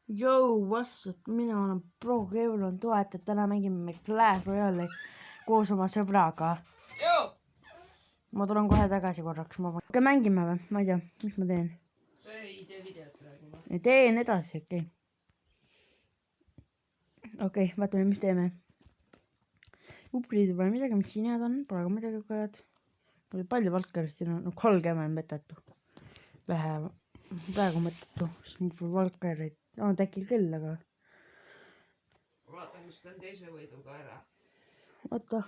Yo, what's up? Mina olen Pro Kevlon, toetajad, täna mängime Clash Royale'i koos oma sõbraga. Ma tulen kohe tagasi korraks, okei, mängime või? Ma ei tea, mis ma teen? Sa ei tee videot praegu või? Ei, teen edasi, okei. Okei, vaatame, mis teeme. Upgriidi pole midagi, mis siin head on, pole ka midagi head. Palju valkarist siin on, no 30 mõttetu. Vähe, praegu mõttetu, siis mul pole valkareid. Tekil küll, aga... Vaatan, kus ta on teise võiduga ära. Oota.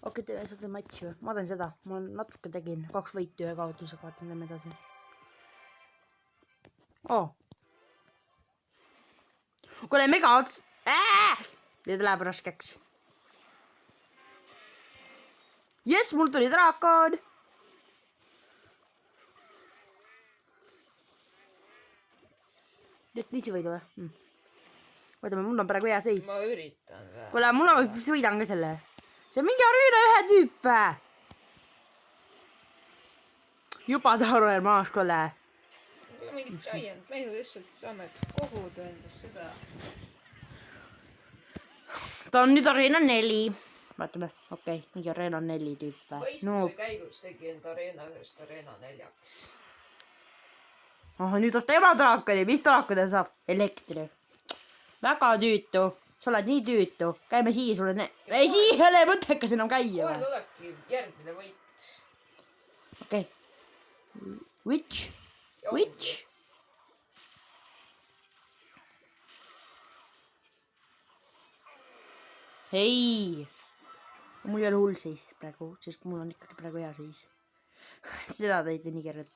Okei, teeme seda matši või? Ma teen seda. Ma natuke tegin 2 võitu ja kaotusega. Vaatan, teeme edasi. Kuule, mega ots... Nüüd läheb raskeks. Jess, mul tuli draakon! Teed niisi võidu või? Vaatame, mul on praegu hea seis. Ma üritan või? Kuule, mul on võidan ka selle. See on mingi arüüna ühe tüüp või? Juba taruer maas, kuule. Kuule, mingi giant, me ju lihtsalt saame koguda endast seda. Ta on nüüd areena 4. Vaatame, okei, mingi areena 4 tüüp või? Võistluse käigus tegi enda areena 1 areena 4-ks. Nüüd on tema draakoni, mis draakone saab? Elektri. Väga tüütu. Sa oled nii tüütu. Käime siia sulle ei, siia ei ole mõttekas enam käia. Kohe tulebki järgmine võit. Okei. Witch. Witch. Hei. Mul ei ole hull seis praegu, sest mul on ikkagi praegu hea seis. Seda teete nii kergelt.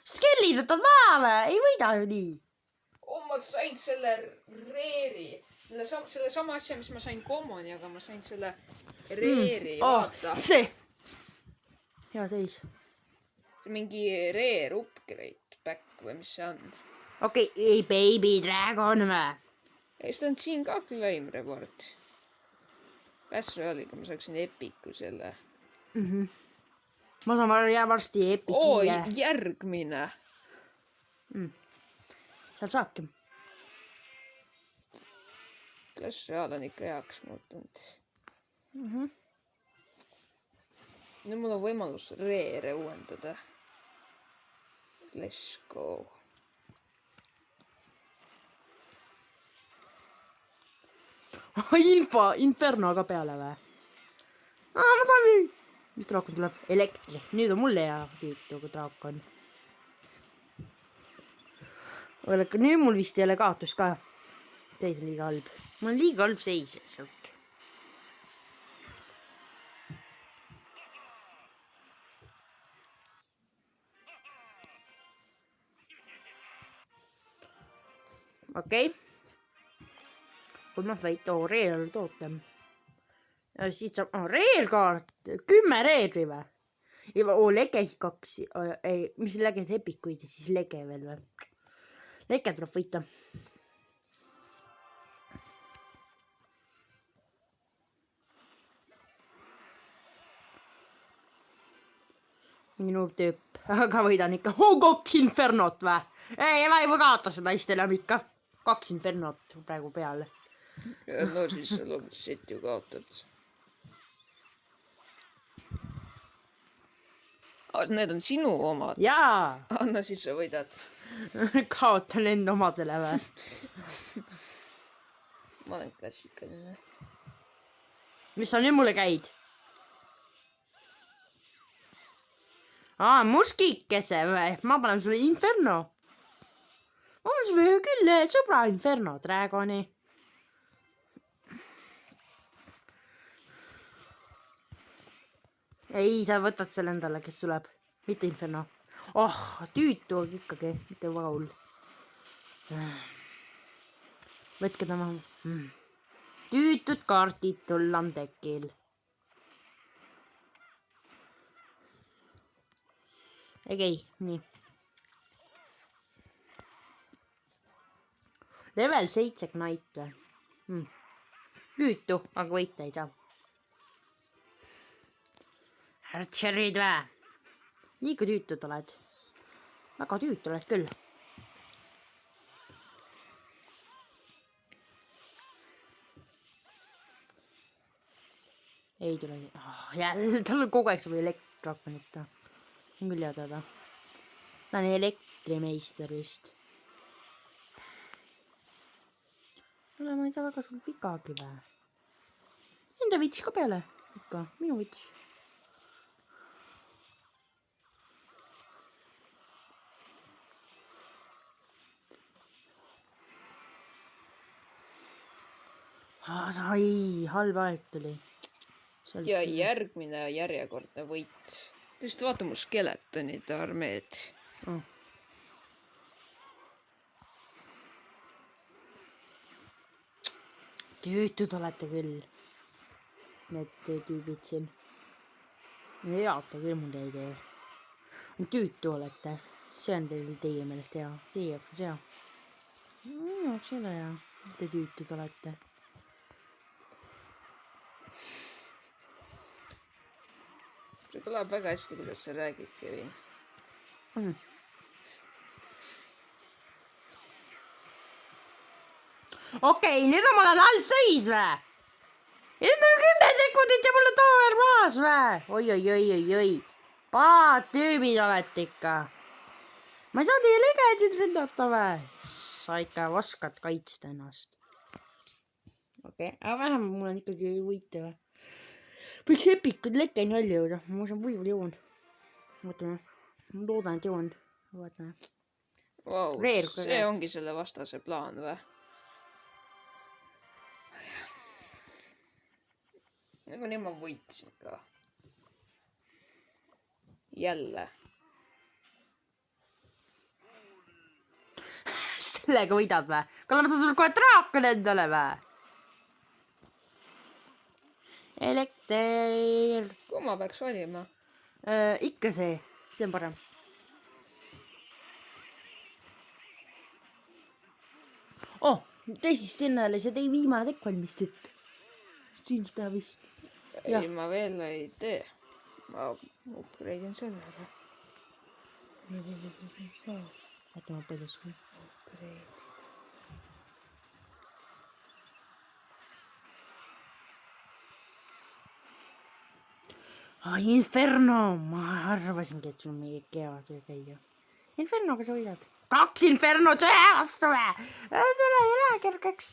Skellid võtad maha või? Ei võida ju nii. Ma sain selle reeri. Selle sama asja, mis ma sain Commoni, aga ma sain selle reeri. Vaata. See. Hea seis. See mingi reer upgrade back või mis see on? Okei, ei baby dragon või? Ja siis on siin ka claim reward. Clash Royale'iga ma saaksin epiku selle. Ma saan jää varsti epic. Järgmine. Seal saabki. Clash Royale on ikka heaks muutunud. Nüüd mul on võimalus reere uuendada. Let's go. Inferno ka peale või? Ma saan nii. Mis draakon tuleb? Elektri. Nüüd on mul hea tüütu draakon. Aga nüüd mul vist ei ole kaotus ka. Teise liiga halb. Mul on liiga halb seis. Okei. Kui ma võit, reer toote. Ja siit saab, reerkaart. 10 reeri või? Lege 2. Ei, mis lege epikuid ja siis lege veel või? Lege tuleb võita. Minu tüüp. Aga võidan ikka. 2 infernot või? Ei, ma ei kaota seda vist enam ikka. 2 infernot praegu peale. No siis sa loomuliselt ju kaotad. Need on sinu omad. Jaa. Anna siis sa võidad. Kaotan enda omadele või? Ma olen klassikaline. Mis sa nüüd mulle käid? Muskikese või? Ma panen sulle Inferno. Ma panen sulle küll sõbra Inferno dragoni. Ei, sa võtad selle endale, kes tuleb. Mitte Inferno. Tüütu ikkagi. Mitte väga hull. Võtke ta maha. Tüütud kaardid tul on tekil. Okei, nii. Level 7 knight või? Tüütu, aga võita ei saa. Archerid või? Liiga tüütud oled. Väga tüütu oled küll. ei tule. Jälle, tal on kogu aeg saab elektri hakanud. See on küll hea teada. Ta on elektrimeister vist. Ma ei saa väga sul vigagi vä. Enda vits ka peale. Ikka, minu vits. Sai, halb aeg tuli. Ja järgmine järjekordne võit. Just vaata mu skeletonide armeed. Tüütud olete küll. Need tüübid siin. Heata küll mul ei tee. Tüütu olete. See on teie meelest hea. Teie jaoks hea. Minu jaoks ei ole hea. Te tüütud olete. See kõlab väga hästi, kuidas sa räägid, Kevin. Okei, nüüd on mul halb seis vä? Nüüd on 10 sekundit ja mul on toover maas vä? Oi. Paad tüübid olete ikka. Ma ei saa teie legesid rünnata vä? Sa ikka oskad kaitsta ennast. Okei, aga vähemalt mul on ikkagi võite vä? Võiks epikud lekeni välja jõuda. Ma saan võib-olla jõuan. Vaatame. Ma loodan, et jõuan. Vaatame. Wow, see ongi selle vastase plaan või? Nagunii ma võitsin ka. Jälle. Sellega võidad vä? Kalle, ma saan kohe draakon endale vä? Elekter. Kumma peaks valima? Ikka see. See on parem. Teisest sinnale see tei viimane tekk valmis siit. Siin seda vist. Ei, ma veel ei tee. Ma upgrade'in sellele. Vaata ma palju sul. Upgrade. Inferno! Ma arvasingi, et sul on mingi hea töö käia. Infernoga sa võidad. 2 Inferno töö vastu vä! Selle ei lähe kergeks.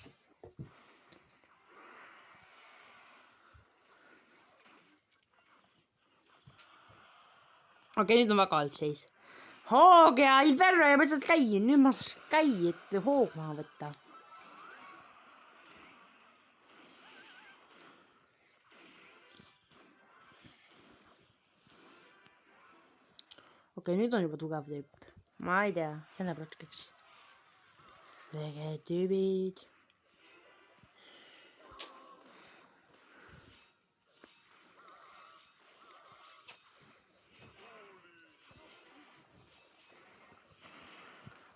Okei, nüüd on väga halb seis. Hoog ja Inferno ja ma saad käia. Nüüd ma saaks käia, et hoog maha võtta. Okei, nüüd on juba tugev tüüp. Ma ei tea, selle pärast kõik. Lege tüübid.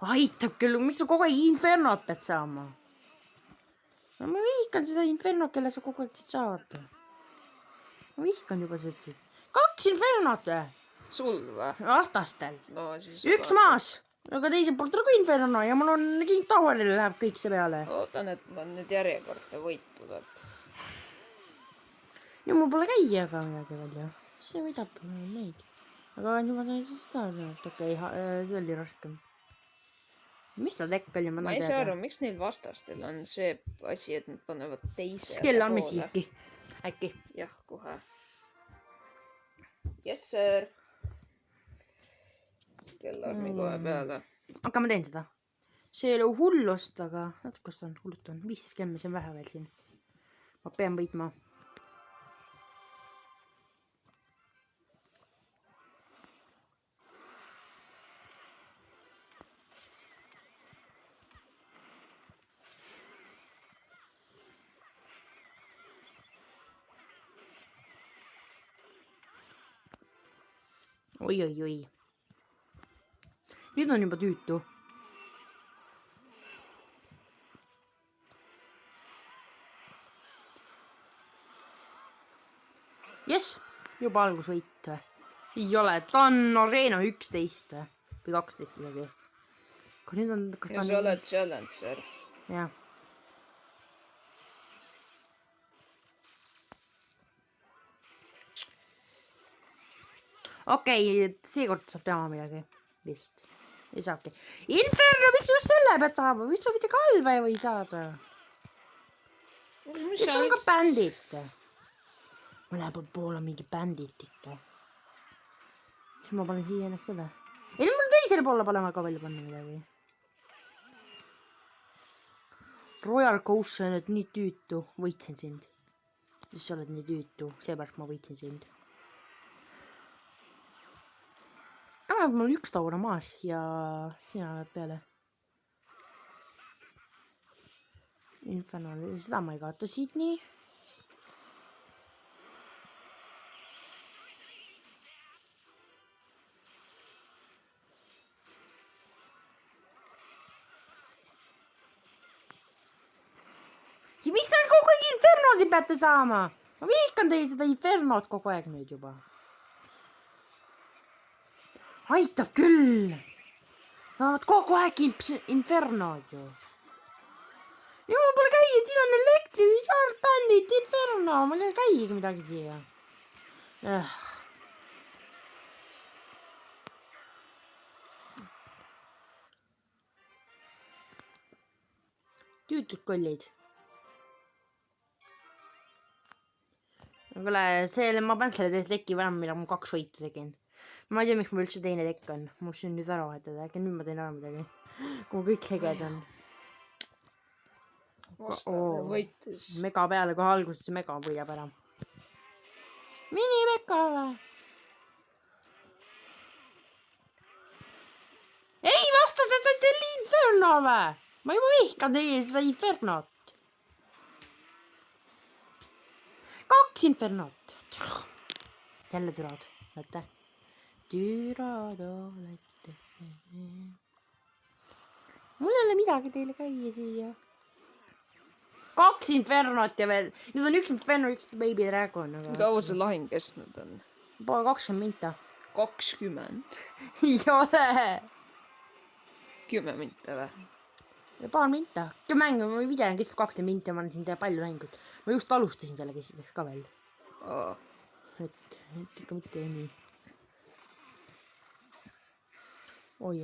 Aitab küll, miks sa kogu aeg Infernot pead saama? No, ma vihkan seda Infernot, kelle sa kogu aeg siit saad. Ma vihkan juba seda. 2 Infernot või? Sul või? Vastastel. No, siis 1 maas. Aga teiselt poolt on ka Inferno ja mul on King Towerile läheb kõik see peale. Ootan, et ma nüüd järjekordne võit tuleb. Nüüd mul pole käia ka midagi välja. See võidab neid. Aga nüüd ma tahan siis seda, et okei, see oli raskem. Mis ta tekk oli? Ma ei saa aru, miks neil vastastel on see asi, et nad panevad teise Skell armisiiki. Äkki. Jah, kohe. Yes, sir. Skell armi kohe peale. Aga ma teen seda. See ei ole hullust, aga kas ta on hullult on? 15 kemme, see on vähe veel siin. Ma pean võitma. Oi. Nüüd on juba tüütu. Jess, juba algusvõit või? Ei ole, ta on Arena 11 või? Või 12 isegi. Aga nüüd on... Ja sa oled challenger. Jah. okei, seekord saab tema midagi. Vist. Ei saabki. Inferno, miks just selle pead saama? Miks sa midagi halva ei või saada? Miks on ka bändit? Mõlemal pool on mingi bändit ikka. Siis ma panen siia ennast selle. Ei, nüüd mul teisele poole panema ka välja panna midagi. Royal Coast, sa oled nii tüütu. Võitsin sind. Siis sa oled nii tüütu. Seepärast ma võitsin sind. Mul on 1 taura maas ja sina läheb peale. Infernal, seda ma ei kaota siit nii. Ja miks sa kogu aeg Infernosi peate saama? Ma viikan teil seda Infernot kogu aeg nüüd juba. Aitab küll. Saavad kogu aeg Infernod ju. Jumal pole käia, siin on elektrivisarbändid, Inferno. Mul ei käigi midagi siia. Tüütud kollid. Kuule, ma pean selle teki varem, mida ma 2 võitu tegin. Ma ei tea, miks mul üldse teine tekk on. Mul see on nüüd ära vahetada, äkki nüüd ma teen ära midagi. Kui kõik seged on. Vastane võitis. Mega peale, kohe alguses see mega võidab ära. Minimeka või? Ei, vastased on teil Inferno või? Ma juba vihkan teie seda Infernot. 2 Infernot. Jälle türad, näete. Türad olete. Mul ei ole midagi teile käia siia. 2 Infernot ja veel. Nüüd on 1 Inferno, 1 Baby Dragon. Kui kaua see lahing kestnud on? Poole 20 minta. 20. Ei ole. 10 minta või? Ja paar minta. Mäng, ma video on kestab 20 minta ja ma olen siin teha palju lahingut. Ma just alustasin selle kestideks ka veel. Et ikka mitte nii. Oi.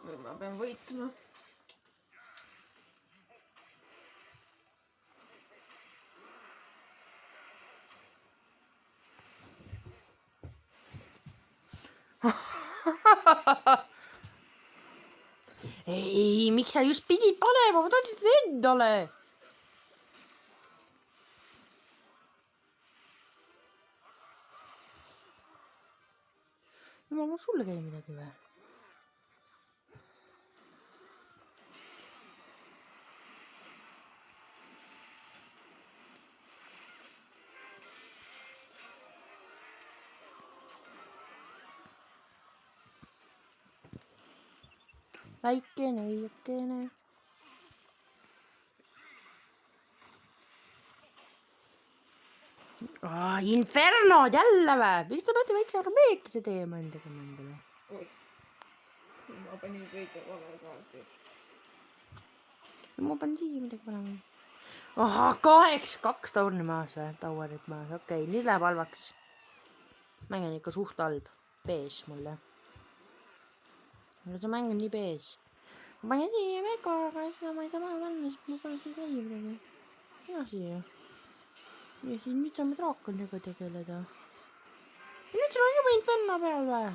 Nüüd ma pean võitma. Ei, miks sa just pidid panema? Ma tahtsin seda endale. Ma pean sulle käia midagi või? Väikene, õiekene. Infernod jälle või? Miks te peate väikse armeekese teema endale? Oi. Ma panin veidi vale kaardi. Ma panen siia midagi panema. 2 taurni maas või? Tauarid maas. Okei, nüüd läheb halvaks. Mäng on ikka suht halb. Bees mulle. Aga see mäng on nii bees. Ma panen siia mega, aga seda ma ei saa maha panna, sest ma pole siia käia midagi. Mina siia. Ja siis nüüd saame draakoniga tegeleda. Ja nüüd sul on juba Inferno peal või?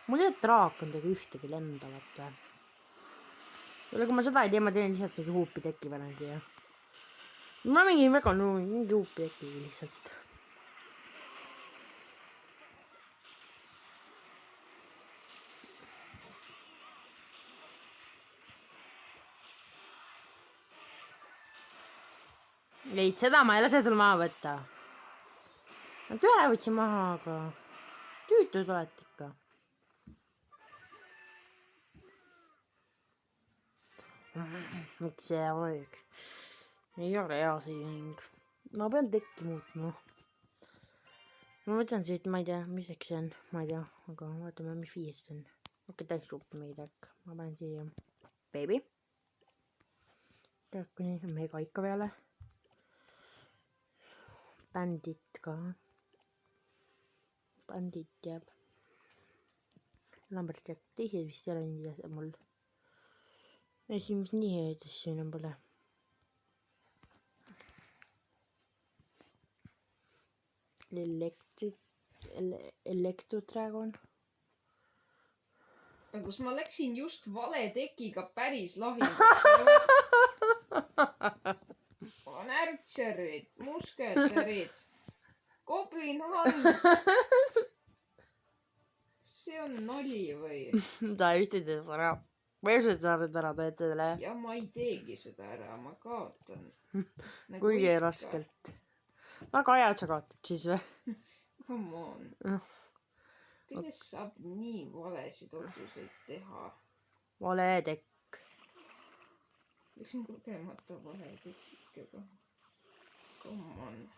Mul ei ole draakondega ühtegi lendavat või? Kui ma seda ei tee, ma teen lihtsalt mingi huupi teki panen siia. Ma mingi väga mingi huupi teki lihtsalt. Ei, seda ma ei lase sul maha võtta. Nad ühe võtsin maha, aga tüütud oled ikka. Miks see aeg? Ei ole hea see hing. Ma pean tekki muutma. Ma võtan siit, ma ei tea, mis eks see on. Ma ei tea, aga vaatame, mis 5 on. Okei, täisruupi meid äkki. Ma panen siia Baby. Kuni mega ikka peale. Bandit ka. Bandit jääb. Lumberjack, teised vist ei ole nii asjad mul. Esimest nii head asju enam pole. Elektrodragon. kus ma läksin just vale tekiga päris lahinguks. on archerid, musketärid, goblin hunt. see on nali või? ta ühtedel ära. ma ei usu, et sa ära teed selle. ja ma ei teegi seda ära, ma kaotan. kuigi raskelt. väga hea, et sa kaotad siis või? Come on. kuidas saab nii valesid otsuseid teha? vale tekk. Läksin kogemata vale tekkiga. Come on.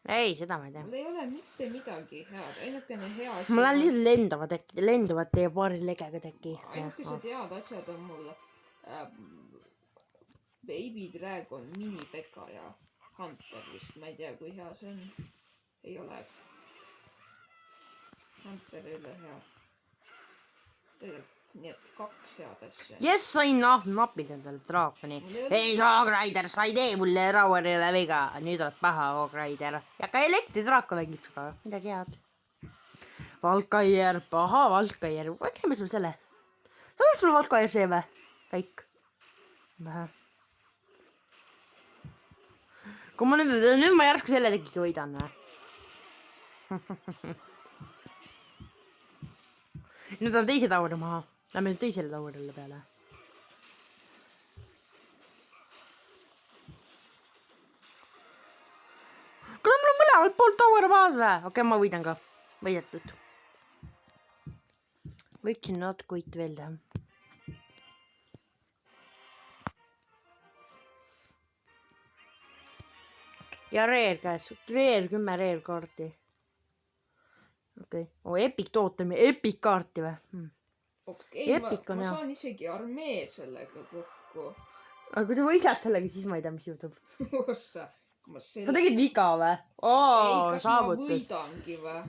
ei, seda ma ei tea. mul ei ole mitte midagi head, ainukene hea asi. mul on lihtsalt lenduvad teie paari legega teki. ainukesed head asjad on mul Baby Dragon, Mini-Pekka ja Hunter vist, ma ei tea, kui hea see on. ei ole. Hunter ei ole hea. tegelikult, nii et 2 head asja. Jess, sain napis endale draakoni. ei, Hogrider, sa ei tee mulle Rauerile viga. nüüd oled paha, Hogrider. ja ka elektridraako mängib sinuga. midagi head. Valkaier, paha Valkaier. Käime sul selle. saab sul Valkaier see või? kõik. vähe. kui ma nüüd ma järsku selle tekiga võidan või? nüüd on teise tauari maha. Lähme nüüd teisele tauarile peale. kuule, mul on mõlemalt poolt tauari maad või? okei, ma võidan ka. võidetud. võiksin natuke võit veel teha. ja reer käes. reer 10 reer kaarti. okei. Epic tootamine. Epic kaarti või? okei, Epic on ma hea. saan isegi armee sellega kokku. aga kui sa võidad sellega, siis ma ei tea, mis juhtub. ossa, kui ma sa selle... tegid viga või? ei, kas saavutus. ma võidangi või?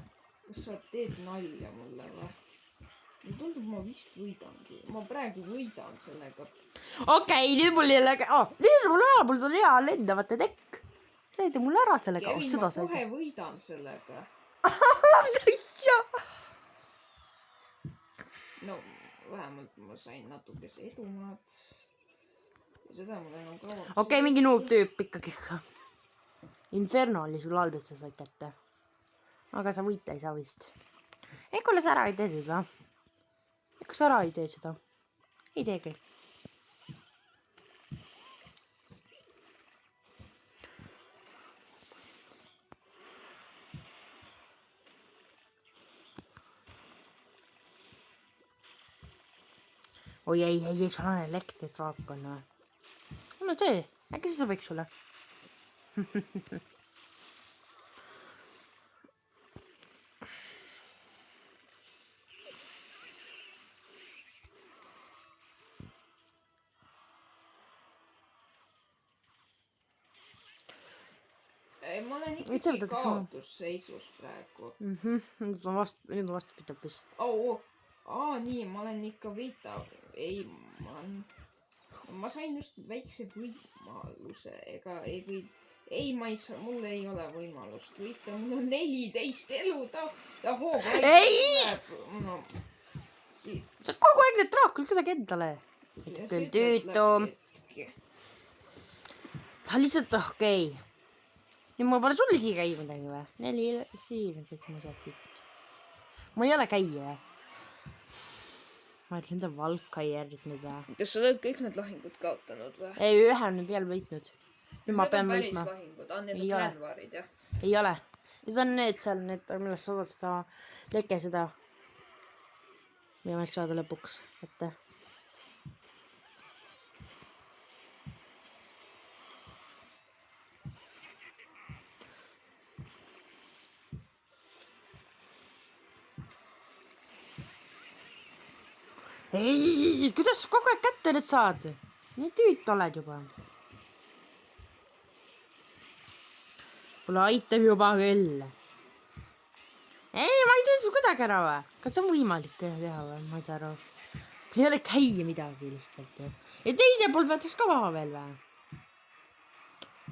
kas sa teed nalja mulle või? mulle tundub, ma vist võidangi. ma praegu võidan sellega. okei, nüüd mul jälle... nüüd mul ära, mul on hea lendavate tekk. saite mulle ära sellega. Kevin, ma kohe võidan sellega. no vähemalt ma sain natukese edumaad. ja seda mul enam kaua. okei, mingi noob tüüp ikkagi. Inferno oli sul halb, et sa said kätte. aga sa võita ei saa vist. kuule, sa ära ei tee seda. kas sa ära ei tee seda? ei teegi. oi ei, sul on elektridraakon või? no tee, äkki see sobiks sulle? ei, ma olen ikkagi kaotusseisus praegu. nüüd on vastupidi hoopis. nii, ma olen ikka võita. ei, ma sain just väikse võimaluse, ega ei või. ei, ma ei saa, mul ei ole võimalust võita, mul on 14 elu ja hooga. ei! no, sa oled kogu aeg need draakon kuidagi endale. küll tüütu. ta lihtsalt, okei. nüüd ma pole sul isegi käi midagi või? 4 siin kõik ma saad. ma ei ole käi või? ma arvan, need on Valkaierd nüüd või? kas sa oled kõik need lahingud kaotanud või? ei, ühe on nüüd jälle võitnud. nüüd ma pean võitma. päris lahingud, need on clanvarid jah? ei ole. Need on need seal, need, millest sa saad seda leke seda. mida ma saada lõpuks ette. ei, kuidas kogu aeg kätte need saad? nii tüütu oled juba. kuule, aitab juba küll. Ei, ma ei tee sul kuidagi ära või? Kas on võimalik teha või? Ma ei saa aru. Ei ole käia midagi lihtsalt ju. Ja teise pool võtaks ka maha veel või?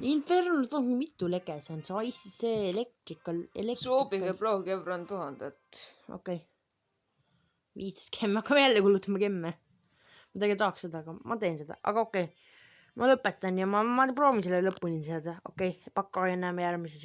Inferno on mitu lege, see on see elektrikal. soopige Pro-Kebron 1000. Okei. 15 gemme, hakkame jälle kulutama gemme. Ma tegelikult tahaks seda, aga ma teen seda, aga okei. Ma lõpetan ja ma proovin selle lõpuni seda, okei. Pakka ja näeme järgmises videos.